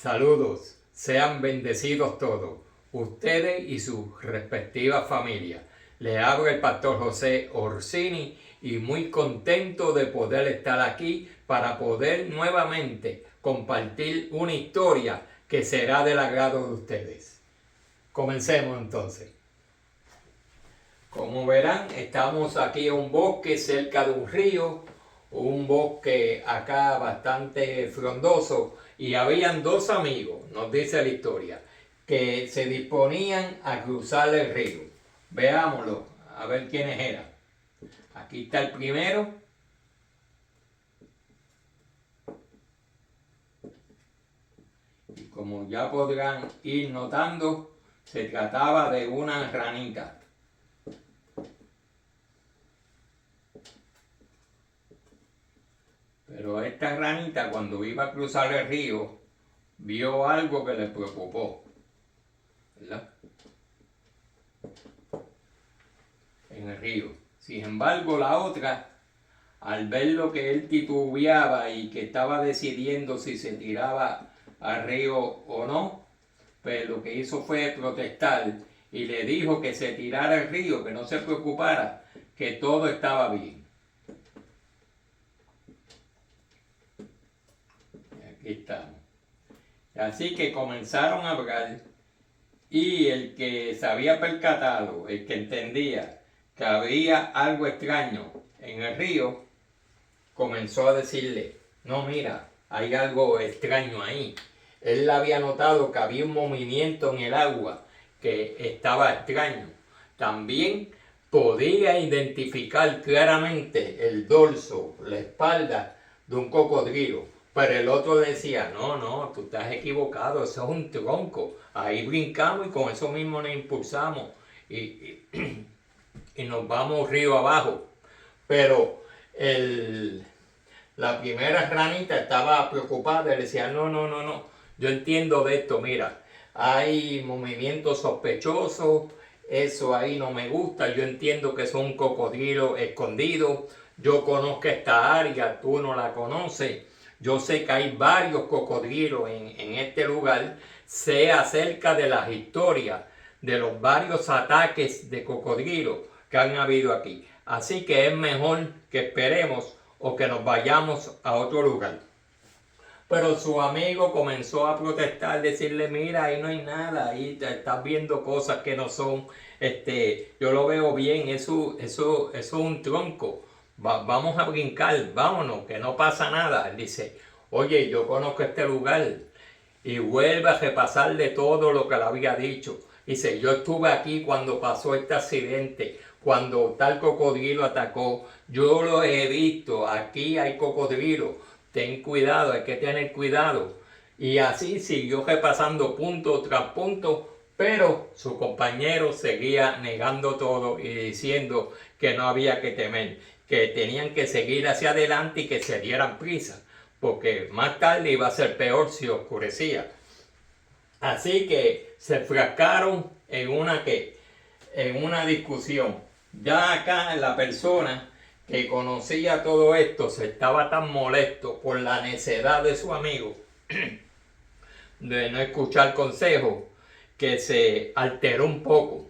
Saludos, sean bendecidos todos, ustedes y sus respectivas familias. Les habla el pastor José Orsini y muy contento de poder estar aquí para poder nuevamente compartir una historia que será del agrado de ustedes. Comencemos entonces. Como verán, estamos aquí en un bosque cerca de un río, un bosque acá bastante frondoso, y habían dos amigos, nos dice la historia, que se disponían a cruzar el río. Veámoslo, a ver quiénes eran. Aquí está el primero. Y como ya podrán ir notando, se trataba de una ranita. Pero esta ranita, cuando iba a cruzar el río, vio algo que le preocupó, ¿verdad? En el río. Sin embargo, la otra, al ver lo que él titubeaba y que estaba decidiendo si se tiraba al río o no, pues lo que hizo fue protestar y le dijo que se tirara al río, que no se preocupara, que todo estaba bien. Aquí estamos. Así que comenzaron a hablar y el que se había percatado, el que entendía que había algo extraño en el río, comenzó a decirle: no, mira, hay algo extraño ahí. Él había notado que había un movimiento en el agua que estaba extraño. También podía identificar claramente el dorso, la espalda de un cocodrilo. Pero el otro decía: no, tú estás equivocado, eso es un tronco. Ahí brincamos y con eso mismo nos impulsamos y nos vamos río abajo. Pero la primera ranita estaba preocupada y decía: no, yo entiendo de esto, mira, hay movimientos sospechosos, eso ahí no me gusta, yo entiendo que son cocodrilos escondidos, yo conozco esta área, tú no la conoces. Yo sé que hay varios cocodrilos en este lugar, sé acerca de las historias, de los varios ataques de cocodrilos que han habido aquí. Así que es mejor que esperemos o que nos vayamos a otro lugar. Pero su amigo comenzó a protestar, decirle: mira, ahí no hay nada, ahí estás viendo cosas que no son, yo lo veo bien, eso es un tronco. Vamos a brincar, vámonos, que no pasa nada. Él dice: oye, yo conozco este lugar. Y vuelve a repasar de todo lo que le había dicho. Dice: yo estuve aquí cuando pasó este accidente, cuando tal cocodrilo atacó. Yo lo he visto, aquí hay cocodrilo. Ten cuidado, hay que tener cuidado. Y así siguió repasando punto tras punto, pero su compañero seguía negando todo y diciendo que no había que temer, que tenían que seguir hacia adelante y que se dieran prisa, porque más tarde iba a ser peor si oscurecía. Así que se enfrascaron en una discusión. Ya acá la persona que conocía todo esto se estaba tan molesto por la necedad de su amigo de no escuchar consejos, que se alteró un poco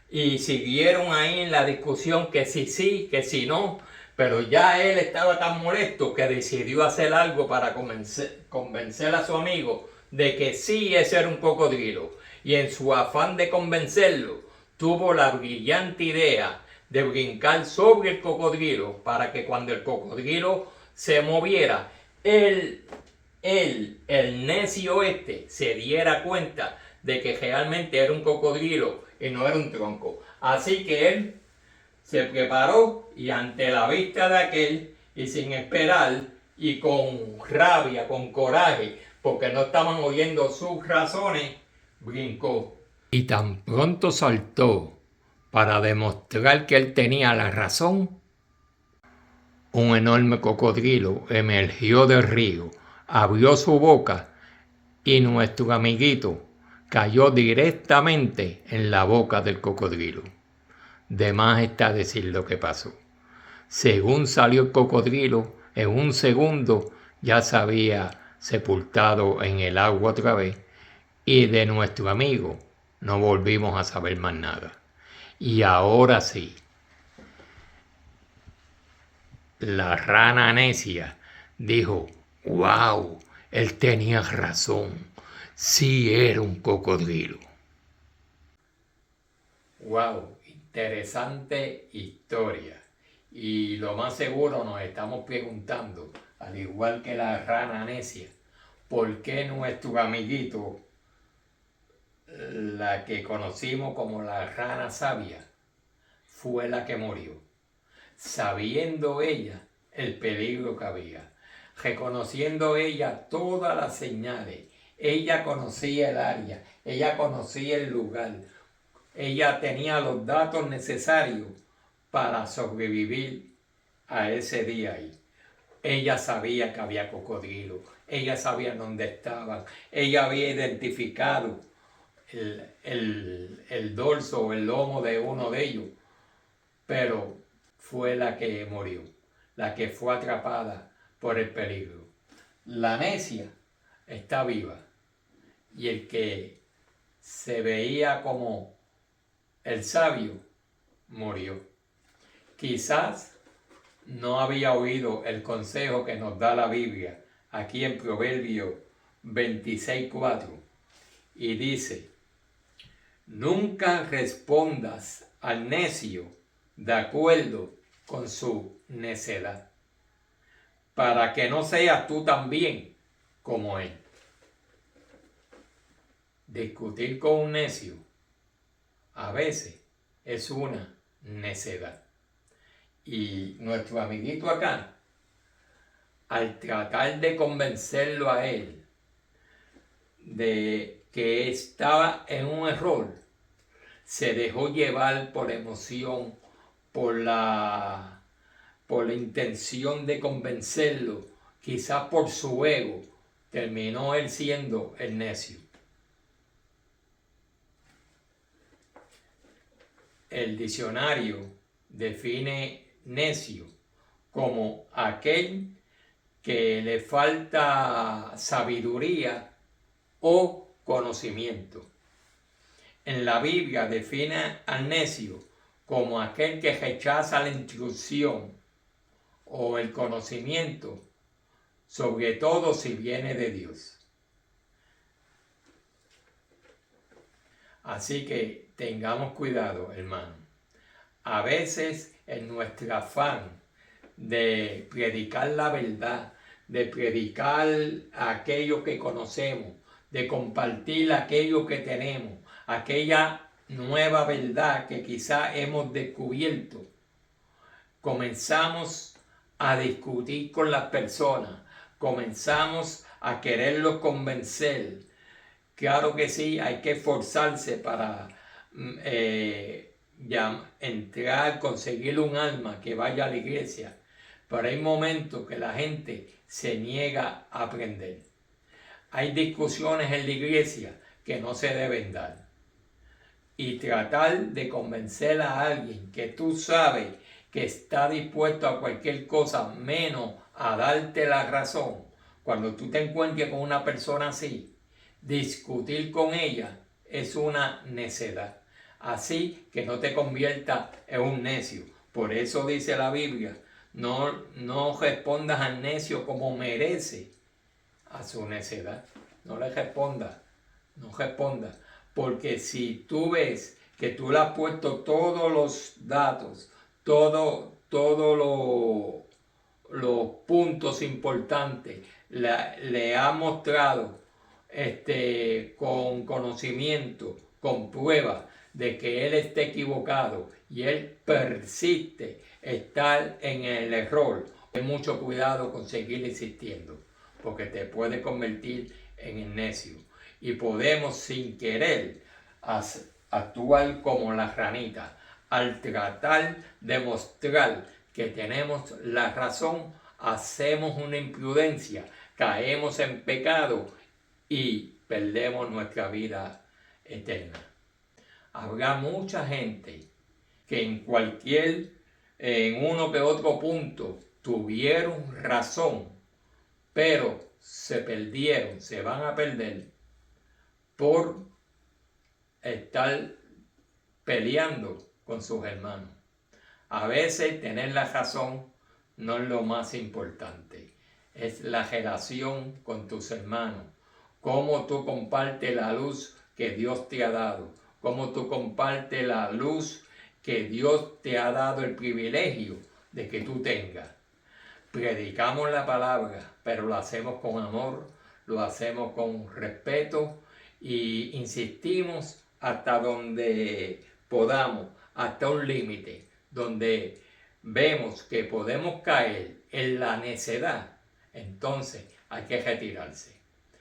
y siguieron ahí en la discusión, que si sí, que si no. Pero ya él estaba tan molesto que decidió hacer algo para convencer a su amigo de que sí, ese era un cocodrilo. Y en su afán de convencerlo, tuvo la brillante idea de brincar sobre el cocodrilo para que cuando el cocodrilo se moviera, el necio se diera cuenta de que realmente era un cocodrilo y no era un tronco. Así que él se preparó y ante la vista de aquel, y sin esperar, y con rabia, con coraje, porque no estaban oyendo sus razones, brincó. Y tan pronto saltó para demostrar que él tenía la razón, un enorme cocodrilo emergió del río, abrió su boca y nuestro amiguito cayó directamente en la boca del cocodrilo. De más está decir lo que pasó. Según salió el cocodrilo, en un segundo ya se había sepultado en el agua otra vez, y de nuestro amigo no volvimos a saber más nada. Y ahora sí, la rana necia dijo: ¡Wow! Él tenía razón. Sí era un cocodrilo. ¡Wow! Interesante historia. Y lo más seguro nos estamos preguntando, al igual que la rana necia, ¿por qué nuestro amiguito, la que conocimos como la rana sabia, fue la que murió? Sabiendo ella el peligro que había, reconociendo ella todas las señales, ella conocía el área, ella conocía el lugar, ella tenía los datos necesarios para sobrevivir a ese día ahí. Ella sabía que había cocodrilos, ella sabía dónde estaban, ella había identificado el dorso o el lomo de uno de ellos, pero fue la que murió, la que fue atrapada por el peligro. La necia está viva y el que se veía como el sabio murió. Quizás no había oído el consejo que nos da la Biblia aquí en Proverbios 26:4 y dice: nunca respondas al necio de acuerdo con su necedad, para que no seas tú también como él. Discutir con un necio a veces es una necedad. Y nuestro amiguito acá, al tratar de convencerlo a él de que estaba en un error, se dejó llevar por emoción, por la intención de convencerlo, quizás por su ego, terminó él siendo el necio. El diccionario define necio como aquel que le falta sabiduría o conocimiento. En la Biblia define al necio como aquel que rechaza la instrucción o el conocimiento, sobre todo si viene de Dios. Así que tengamos cuidado, hermano. A veces en nuestro afán de predicar la verdad, de predicar aquello que conocemos, de compartir aquello que tenemos, aquella nueva verdad que quizá hemos descubierto, comenzamos a discutir con las personas, comenzamos a quererlos convencer. Claro que sí, hay que esforzarse para entrar, conseguir un alma que vaya a la iglesia, pero hay momentos que la gente se niega a aprender. Hay discusiones en la iglesia que no se deben dar. Y tratar de convencer a alguien que tú sabes que está dispuesto a cualquier cosa menos a darte la razón, cuando tú te encuentres con una persona así, discutir con ella es una necedad. Así que no te conviertas en un necio. Por eso dice la Biblia: no respondas al necio como merece a su necedad. No le respondas, no respondas. Porque si tú ves que tú le has puesto todos los datos, todos los puntos importantes, le has mostrado con conocimiento, con prueba de que él está equivocado y él persiste estar en el error, ten mucho cuidado con seguir insistiendo, porque te puede convertir en el necio y podemos sin querer actuar como la ranita al tratar de mostrar que tenemos la razón. Hacemos una imprudencia, caemos en pecado y perdemos nuestra vida eterna. Habrá mucha gente que en uno que otro punto tuvieron razón, pero se perdieron, se van a perder por estar peleando con sus hermanos. A veces tener la razón no es lo más importante, es la relación con tus hermanos, cómo tú compartes la luz que Dios te ha dado, cómo tú compartes la luz que Dios te ha dado el privilegio de que tú tengas. Predicamos la palabra, pero lo hacemos con amor, lo hacemos con respeto y insistimos hasta donde podamos, hasta un límite, donde vemos que podemos caer en la necedad, entonces hay que retirarse.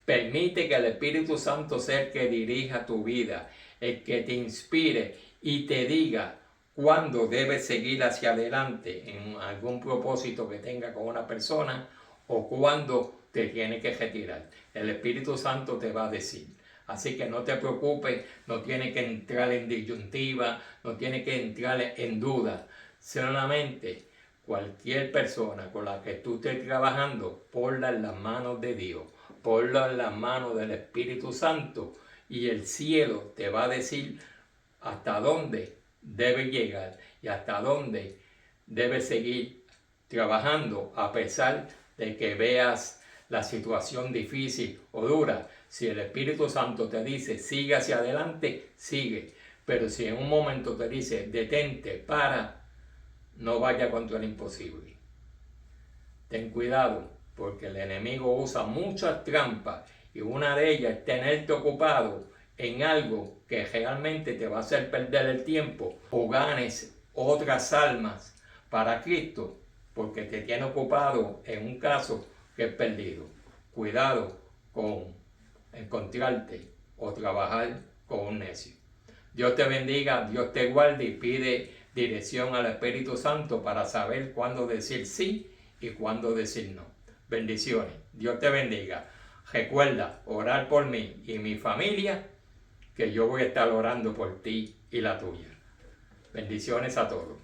Permite que el Espíritu Santo sea el que dirija tu vida, el que te inspire y te diga cuándo debes seguir hacia adelante en algún propósito que tenga con una persona o cuándo te tiene que retirar. El Espíritu Santo te va a decir. Así que no te preocupes, no tienes que entrar en disyuntiva, no tienes que entrar en duda. Solamente cualquier persona con la que tú estés trabajando, ponla en las manos de Dios, ponla en las manos del Espíritu Santo y el cielo te va a decir hasta dónde debes llegar y hasta dónde debes seguir trabajando a pesar de que veas la situación difícil o dura. Si el Espíritu Santo te dice sigue hacia adelante, sigue. Pero si en un momento te dice detente, para, no vaya contra el imposible. Ten cuidado, porque el enemigo usa muchas trampas y una de ellas es tenerte ocupado en algo que realmente te va a hacer perder el tiempo o ganes otras almas para Cristo, porque te tiene ocupado en un caso que es perdido. Cuidado con encontrarte o trabajar con un necio. Dios te bendiga, Dios te guarde y pide dirección al Espíritu Santo para saber cuándo decir sí y cuándo decir no. Bendiciones, Dios te bendiga. Recuerda orar por mí y mi familia, que yo voy a estar orando por ti y la tuya. Bendiciones a todos.